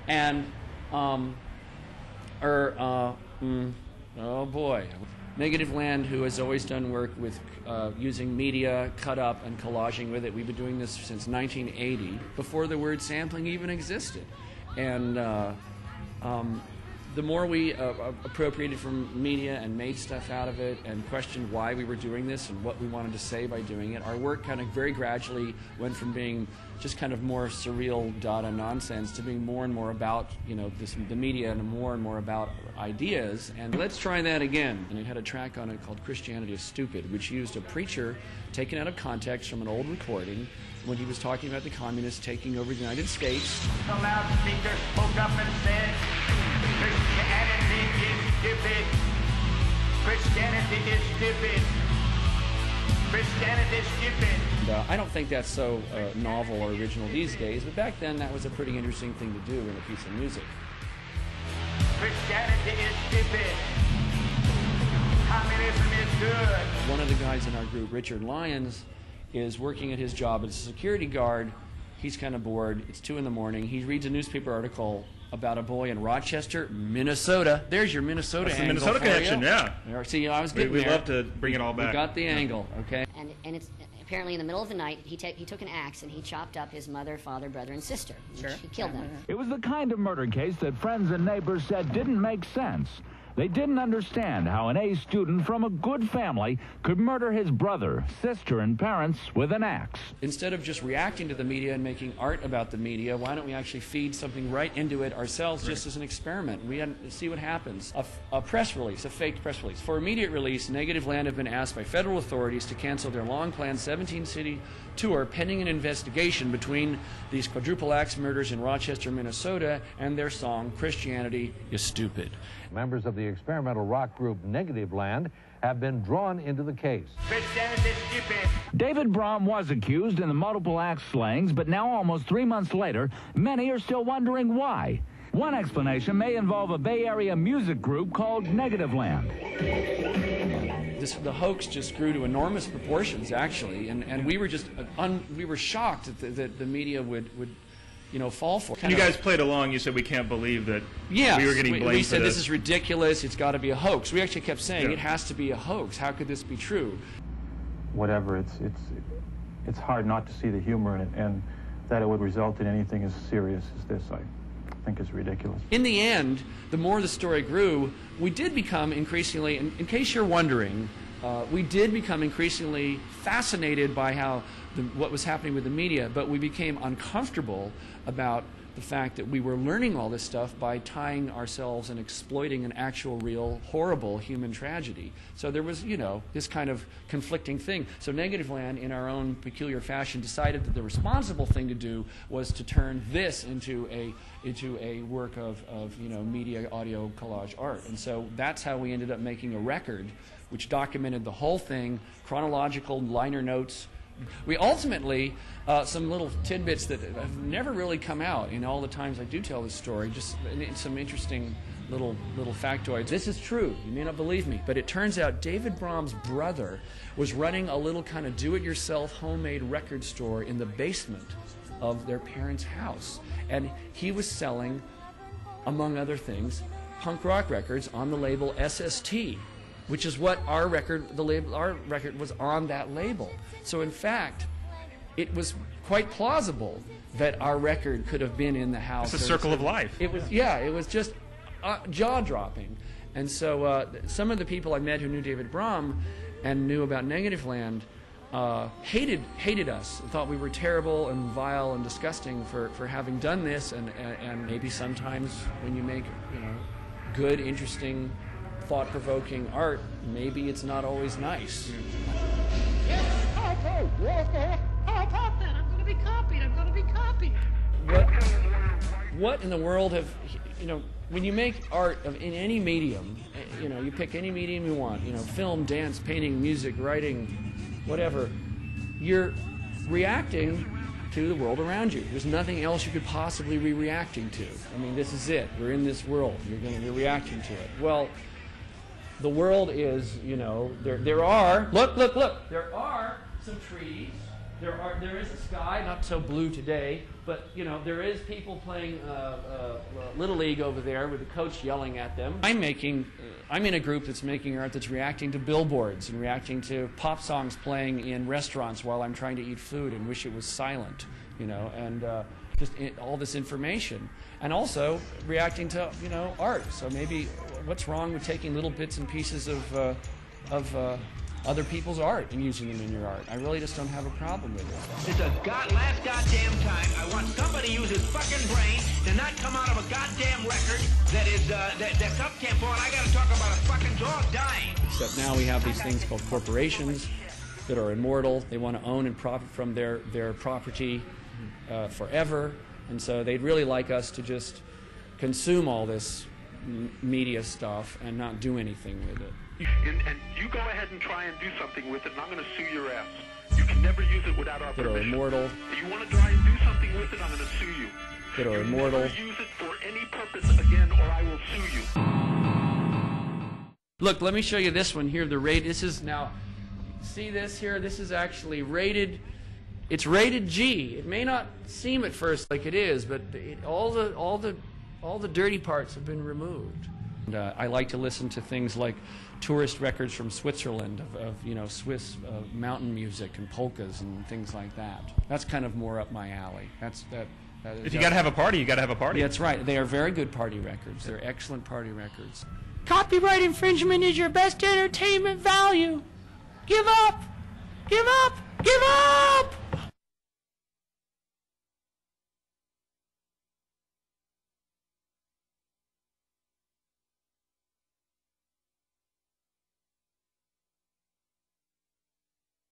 And, oh boy. Negativland, who has always done work with using media, cut up, and collaging with it. We've been doing this since 1980, before the word sampling even existed. And the more we appropriated from media and made stuff out of it and questioned why we were doing this and what we wanted to say by doing it, our work kind of very gradually went from being just kind of more surreal data nonsense to being more and more about, you know, the media and more about ideas. And let's try that again. And it had a track on it called Christianity is Stupid, which used a preacher taken out of context from an old recording when he was talking about the communists taking over the United States. The loudspeaker spoke up and said, Christianity is stupid. Christianity is stupid. Christianity is stupid. And, I don't think that's so novel or original these days, but back then that was a pretty interesting thing to do in a piece of music. Christianity is stupid. Communism is good. One of the guys in our group, Richard Lyons, is working at his job as a security guard. He's kind of bored. It's 2 in the morning. He reads a newspaper article about a boy in Rochester, Minnesota. There's your Minnesota That's angle. The Minnesota connection, yeah. See, I was getting we there. love to bring it all back. We got the angle, okay? And it's apparently in the middle of the night, he took an axe and he chopped up his mother, father, brother, and sister. Sure. He killed them. It was the kind of murder case that friends and neighbors said didn't make sense. They didn't understand how an A student from a good family could murder his brother, sister, and parents with an axe. Instead of just reacting to the media and making art about the media, why don't we actually feed something right into it ourselves, just as an experiment? We see what happens. A press release, a faked press release. For immediate release, Negativland have been asked by federal authorities to cancel their long-planned 17-city tour pending an investigation between these quadruple axe murders in Rochester, Minnesota, and their song, Christianity is Stupid. Members of the experimental rock group Negativland have been drawn into the case. Christianity is stupid. David Brahm was accused in the multiple axe slayings, but now almost 3 months later, many are still wondering why. One explanation may involve a Bay Area music group called Negativland. The hoax just grew to enormous proportions, actually, and we were just we were shocked that the media would you know, fall for it. You guys played along. You said we can't believe that yes, we were getting blamed we for said this is ridiculous. It's got to be a hoax. We actually kept saying it has to be a hoax. How could this be true? Whatever. It's hard not to see the humor in it, and that it would result in anything as serious as this, I think, is ridiculous. In the end, the more the story grew, we did become increasingly, in case you're wondering, we did become increasingly fascinated by what was happening with the media, but we became uncomfortable about the fact that we were learning all this stuff by tying ourselves and exploiting an actual, real, horrible human tragedy. So there was, you know, this kind of conflicting thing. So Negativland, in our own peculiar fashion, decided that the responsible thing to do was to turn this into a work of you know, media, audio, collage art. And so that's how we ended up making a record which documented the whole thing, chronological liner notes. We ultimately, some little tidbits that have never really come out in all the times I do tell this story, just some interesting little factoids. This is true. You may not believe me, but it turns out David Brahm's brother was running a little kind of do-it-yourself homemade record store in the basement of their parents' house. And he was selling, among other things, punk rock records on the label SST, which is what our record was on that label. So in fact, it was quite plausible that our record could have been in the house. It's a circle of life. It was, yeah, it was just jaw-dropping. And so some of the people I met who knew David Brahm and knew about Negativland hated us, thought we were terrible and vile and disgusting for having done this, and maybe sometimes when you make, you know, good, interesting, thought-provoking art, maybe it's not always nice. How about that? I'm going to be copied. I'm going to be copied. What in the world have, you know, when you make art in any medium, you know, you pick any medium you want, you know, film, dance, painting, music, writing, whatever, you're reacting to the world around you. There's nothing else you could possibly be reacting to. I mean, this is it. We're in this world. You're reacting to it. Well, the world is, you know, there are, look, there are some trees there is a sky, not so blue today, but you know there is people playing Little League over there with the coach yelling at them. I'm in a group that's making art that's reacting to billboards and reacting to pop songs playing in restaurants while I'm trying to eat food and wish it was silent, you know, and all this information, and also reacting to art. So maybe what's wrong with taking little bits and pieces of other people's art and using them in your art? I really just don't have a problem with it. It's a last goddamn time I want somebody to use his fucking brain to not come out of a goddamn record that's up tempo, and I gotta talk about a fucking dog dying. Except now we have these things called corporations that are immortal. They want to own and profit from their property forever, and so they'd really like us to just consume all this media stuff and not do anything with it. And you go ahead and try and do something with it, and I'm going to sue your ass. You can never use it without our that are permission. immortal. If you want to try and do something with it, I'm going to sue you. That are you immortal. Never use it for any purpose again, or I will sue you. Look, let me show you this one here. The rate. This is now. See this here? This is actually rated. It's rated G. It may not seem at first like it is, but all the dirty parts have been removed. And, I like to listen to things like tourist records from Switzerland of Swiss mountain music and polkas and things like that. That's kind of more up my alley. If you got to have a party, you got to have a party. That's right. They are very good party records. They're excellent party records. Copyright infringement is your best entertainment value. Give up! Give up! Give up!